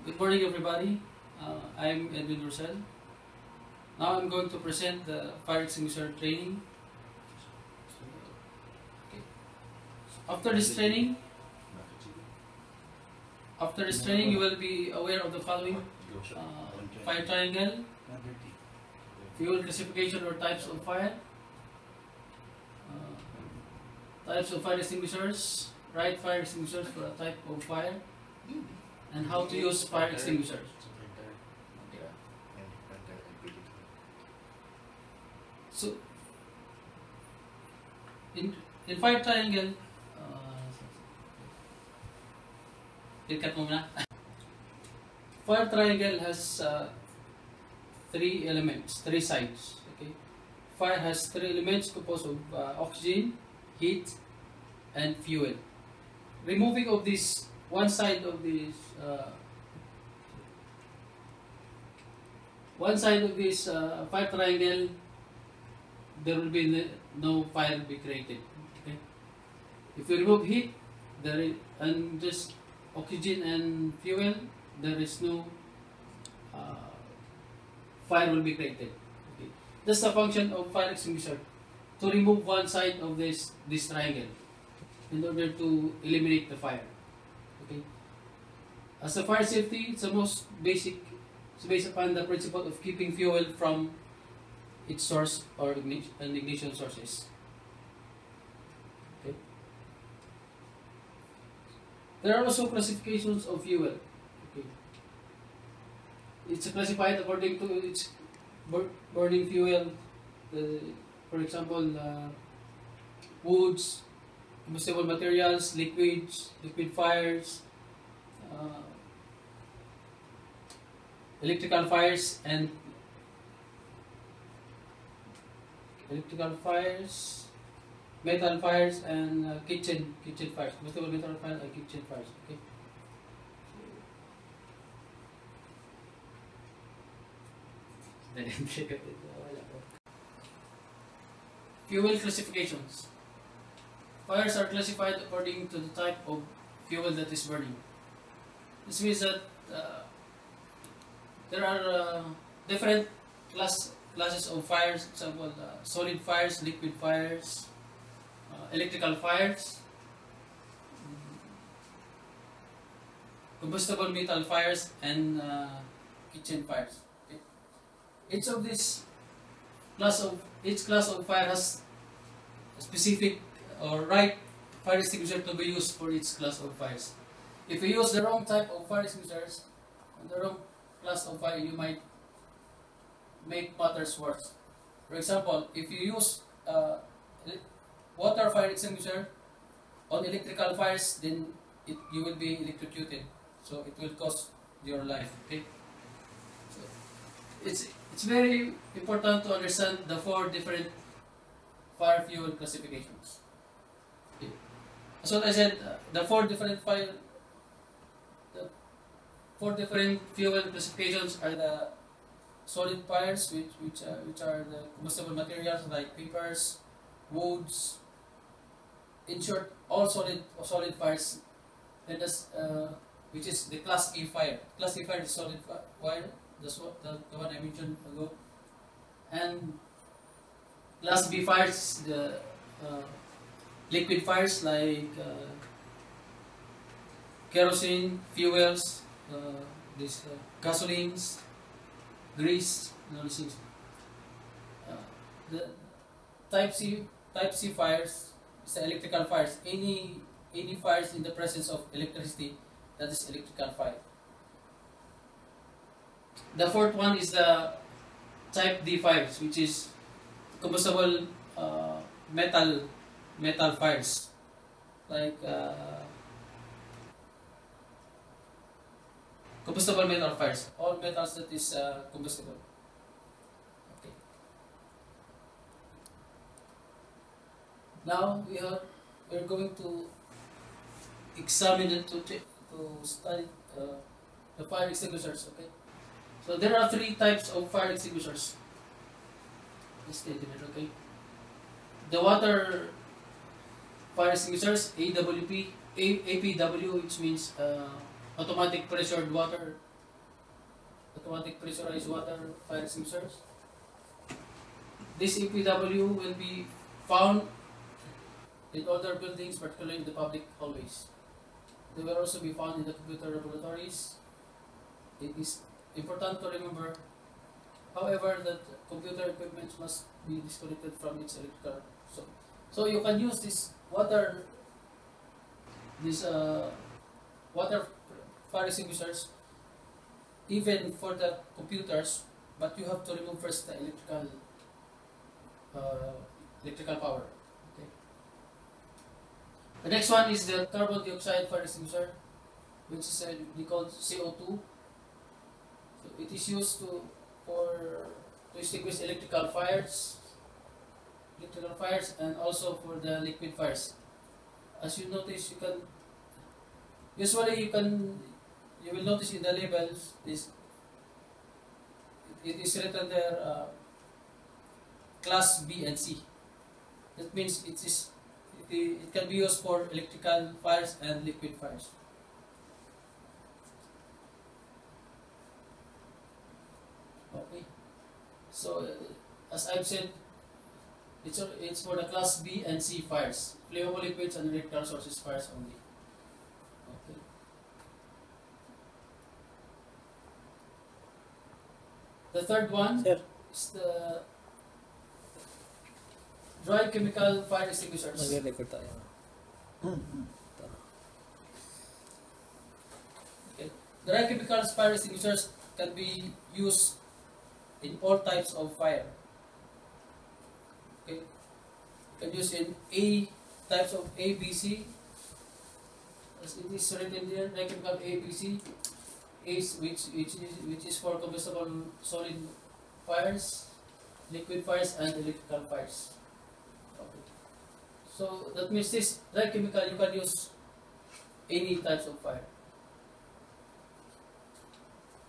Good morning, everybody. I'm Edwin Rosell. Now I'm going to present the fire extinguisher training. Okay. After this training, you will be aware of the following: fire triangle, fuel classification or types of fire, types of fire extinguishers, right fire extinguishers for a type of fire, and how to use fire extinguishers. Okay. So, in fire triangle, fire triangle has three elements, three sides. Okay, fire has three elements composed of oxygen, heat, and fuel. Removing of this one side of this fire triangle, there will be no fire be created. Okay, if you remove heat, and just oxygen and fuel, there is no fire will be created. Okay, that's the function of fire extinguisher, to remove one side of this triangle in order to eliminate the fire. Okay. As a fire safety, it's the most basic. It's based upon the principle of keeping fuel from its source or ignition sources. Okay. There are also classifications of fuel. Okay. It's classified according to its burning fuel. For example, woods, combustible materials, liquids, liquid fires, electrical fires, metal fires, and kitchen fires, combustible metal fires and kitchen fires. Okay. Fuel classifications. Fires are classified according to the type of fuel that is burning. This means that there are different classes of fires. For example, solid fires, liquid fires, electrical fires, combustible metal fires, and kitchen fires. Okay. Each class of fire has a specific or right fire extinguisher to be used for each class of fires. If you use the wrong type of fire extinguishers and the wrong class of fire, you might make matters worse. For example, if you use water fire extinguisher on electrical fires, then you will be electrocuted. So it will cost your life. Okay. So it's very important to understand the four different fire fuel classifications. Okay. So I said the four different fuel classifications are the solid fires, which are the combustible materials like papers, woods. In short, all solid fires. Then which is the Class A fire. Class A fire is solid fire. That's what the one I mentioned ago. And Class B fires, the liquid fires like kerosene, fuels, gasolines, grease, and all these things. The type C fires is the electrical fires. Any fires in the presence of electricity, that is electrical fire. The fourth one is the type D fires, which is combustible metal fires, like combustible metal fires, all metals that is combustible. Okay. Now we are going to examine and to study the fire extinguishers. Okay. So there are three types of fire extinguishers. Just stay a minute, okay? The water fire extinguishers, APW, which means automatic pressured water automatic pressurized water fire extinguishers. This EPW will be found in older buildings, particularly in the public hallways. They will also be found in the computer laboratories. It is important to remember, however, that computer equipment must be disconnected from its electrical. So you can use this water fire extinguishers even for the computers, but you have to remove first the electrical power. Okay. The next one is the carbon dioxide fire extinguisher, which is called CO2. So it is used to extinguish electrical fires and also for the liquid fires. As you notice, you will notice in the labels it is written there class B and C. That means it can be used for electrical fires and liquid fires. Okay. So as I've said, it's for the class B and C fires, flammable liquids and electrical sources fires only. Okay. The third one is the dry chemical fire extinguishers. Nagre-record tayo. Okay. Dry chemical fire extinguishers can be used in all types of fire. Okay. Can use in types of A, B, C. As it is written there, dry chemical A, B, C. Which is for combustible solid fires, liquid fires, and electrical fires. Okay. So that means this dry chemical you can use any types of fire.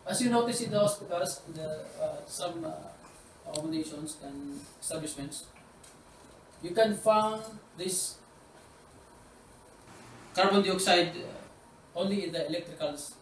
As you notice in the hospitals, some accommodations and establishments, you can find this carbon dioxide only in the electricals.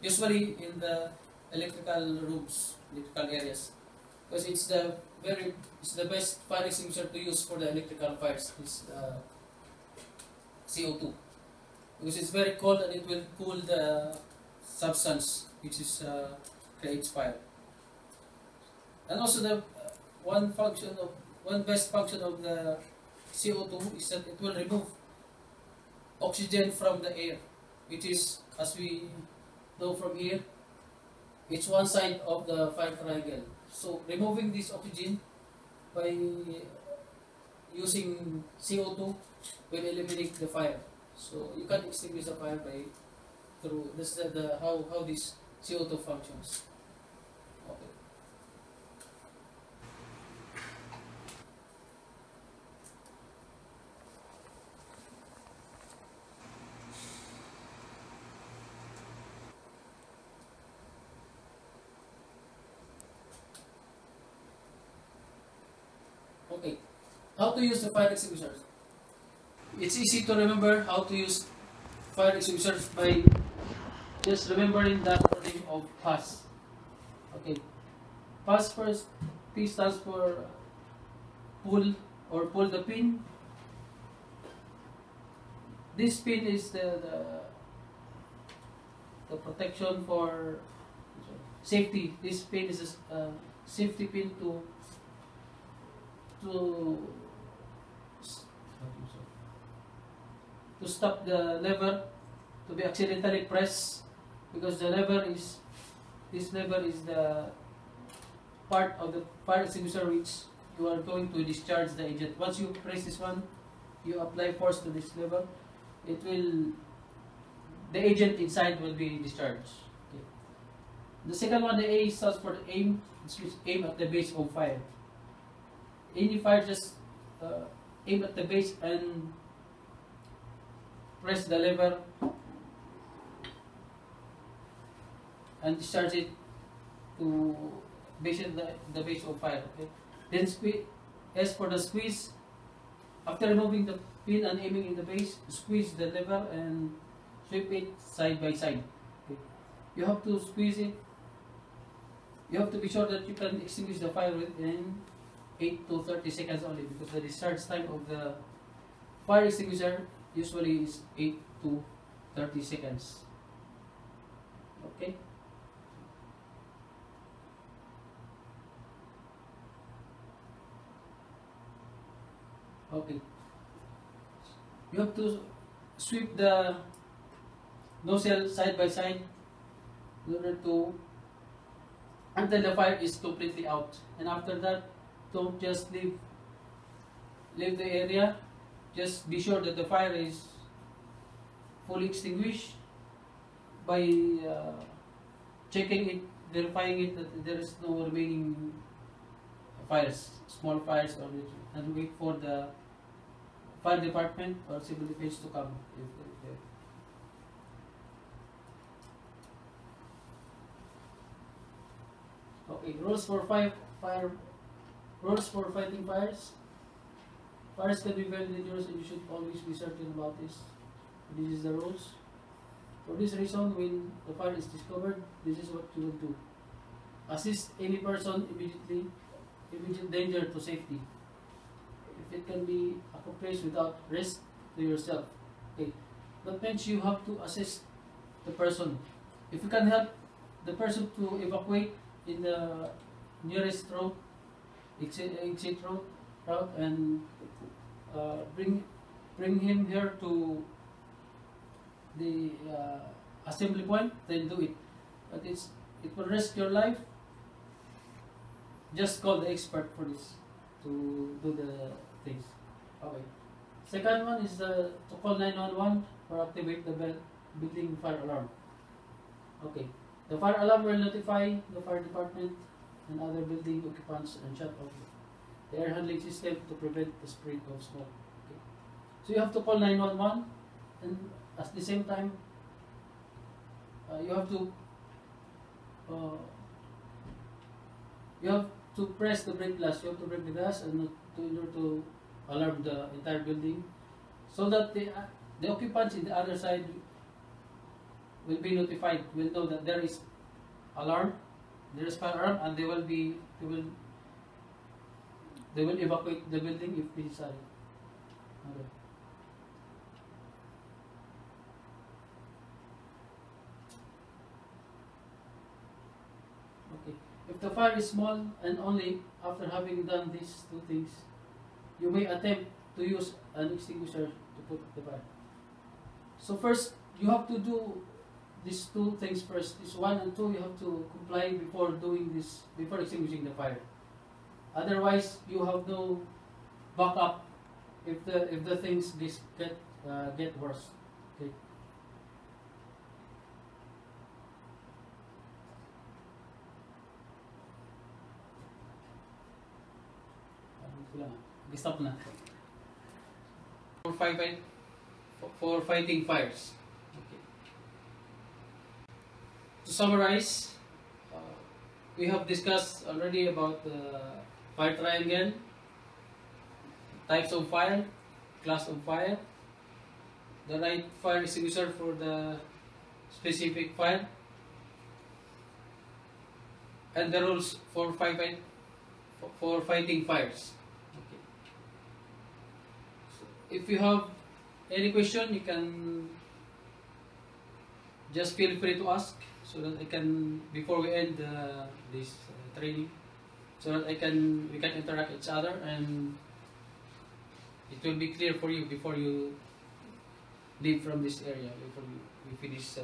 Usually in the electrical rooms, electrical areas, because it's the best fire extinguisher to use for the electrical fires. This CO2, because it's very cold and it will cool the substance which creates fire. And also the one best function of the CO2 is that it will remove oxygen from the air, which is, as we know from here, it's one side of the fire triangle. So removing this oxygen by using CO2 will eliminate the fire. So you can extinguish the fire through this how this CO2 functions. Okay. Okay, how to use the fire extinguishers? It's easy to remember how to use fire extinguishers by just remembering the acronym of PASS. Okay, PASS first, P stands for pull the pin. This pin is the protection for safety. This pin is a safety pin to stop the lever to be accidentally pressed, because this lever is the part of the fire extinguisher which you are going to discharge the agent. Once you press this one, you apply force to this lever, the agent inside will be discharged. Okay. The second one, the A, stands for the aim, which aim at the base of fire. Any fire, just aim at the base and press the lever and discharge it to the base of fire. Okay? Then S for the squeeze. After removing the pin and aiming in the base, squeeze the lever and sweep it side by side. Okay? You have to squeeze it you have to be sure that you can extinguish the fire within 8 to 30 seconds only, because the discharge time of the fire extinguisher usually is 8 to 30 seconds. Okay? Okay. You have to sweep the nozzle side by side in order to until the fire is completely out. And after that, don't just leave the area. Just be sure that the fire is fully extinguished by checking it, verifying it that there is no remaining fires, small fires, and wait for the fire department or civil defense to come. Okay, rules for rules for fighting fires. Fires can be very dangerous, and you should always be certain about this. This is the rules. For this reason, when the fire is discovered, this is what you will do: assist any person immediate danger to safety. If it can be accomplished without risk to yourself, okay. That means you have to assist the person. If you can help the person to evacuate in the nearest road, exit route, and bring him here to the assembly point, then do it. But it will risk your life. Just call the expert for this to do the things. Okay. Second one is to call 911 or activate the building fire alarm. Okay. The fire alarm will notify the fire department and other building occupants and shut off the air handling system to prevent the spread of smoke. Okay. So you have to call 911, and at the same time, you have to press the brake glass. You have to break the glass and in order to alarm the entire building, so that the occupants in the other side will be notified, will know that there is alarm, there is fire alarm, and they will evacuate the building if necessary. Okay. Okay. If the fire is small, and only after having done these two things, you may attempt to use an extinguisher to put out the fire. So first, you have to do these two things first. This 1 and 2, you have to comply before doing this, before extinguishing the fire. Otherwise, you have no backup if the things get worse. Okay. Stop na. For fighting fires. Okay. To summarize, we have discussed already about the fire triangle, types of fire, class of fire, the right fire extinguisher for the specific fire, and the rules for fighting fires. Okay. So if you have any question, you can just feel free to ask, so that I can, before we end this training, so that we can interact each other, and it will be clear for you before you leave from this area, before you finish.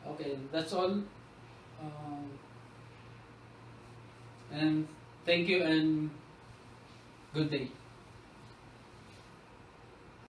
Okay, that's all. And thank you, and good day.